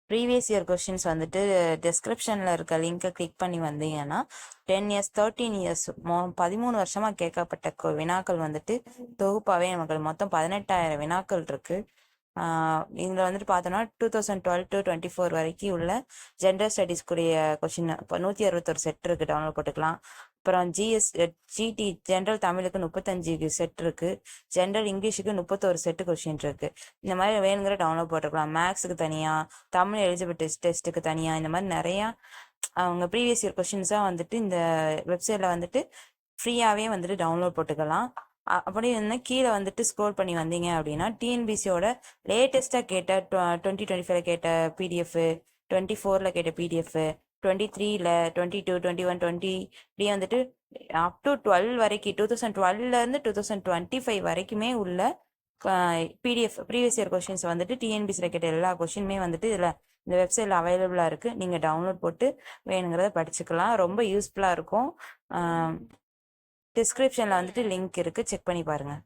Previous year questions வந்துட்டு டிஸ்கிரிப்ஷனில் இருக்க லிங்கை கிளிக் பண்ணி வந்தீங்கன்னா 10 இயர்ஸ் 13 இயர்ஸ் 13 வருஷமாக கேட்கப்பட்ட வினாக்கள் வந்துட்டு தொகுப்பாகவே நமக்கு மொத்தம் 18,000 வினாக்கள் இருக்குது. இதில் வந்துட்டு பார்த்தோன்னா 2012 to 24 வரைக்கும் உள்ள ஜென்ரல் ஸ்டடீஸ்க்குரிய கொஷின் இப்போ 161 செட் இருக்குது, டவுன்லோட் போட்டுக்கலாம். அப்புறம் ஜிடி ஜென்ரல் தமிழுக்கு 35 செட் இருக்குது, ஜென்ரல் இங்கிலீஷுக்கு 31 செட்டு கொஷின் இருக்குது. இந்த மாதிரி வேணுங்கிற டவுன்லோட் போட்டுக்கலாம். மேக்ஸுக்கு தனியாக, தமிழ் எலிஜிபிலிட்டி டெஸ்ட்டுக்கு தனியாக, இந்த மாதிரி நிறையா அவங்க ப்ரீவியஸ் இயர் கொஷின்ஸாக வந்துட்டு இந்த வெப்சைட்டில் வந்துட்டு ஃப்ரீயாகவே வந்துட்டு டவுன்லோட் போட்டுக்கலாம். அப்படி இருந்தால் கீழே வந்துட்டு ஸ்க்ரோல் பண்ணி வந்தீங்க அப்படின்னா டிஎன்பிசியோட லேட்டஸ்ட்டாக கேட்ட 2025 கேட்ட பிடிஎஃப், 24 கேட்ட பிடிஎஃப், 23 22 21 20 இப்படி வந்துட்டு அப் டு 12 வரைக்கும் 2012 2025 வரைக்குமே உள்ள பிடிஎஃப் ப்ரீவியஸ் இயர் கொஷின்ஸ் வந்துட்டு டிஎன்பிசியில் கேட்ட எல்லா கொஷினுமே வந்துட்டு இதில் இந்த வெப்சைட்டில் அவைலபிளாக இருக்குது. நீங்கள் டவுன்லோட் போட்டு வேணுங்கிறத படிச்சுக்கலாம். ரொம்ப யூஸ்ஃபுல்லாக இருக்கும். டிஸ்கிரிப்ஷனில் வந்துட்டு லிங்க் இருக்குது, செக் பண்ணி பாருங்கள்.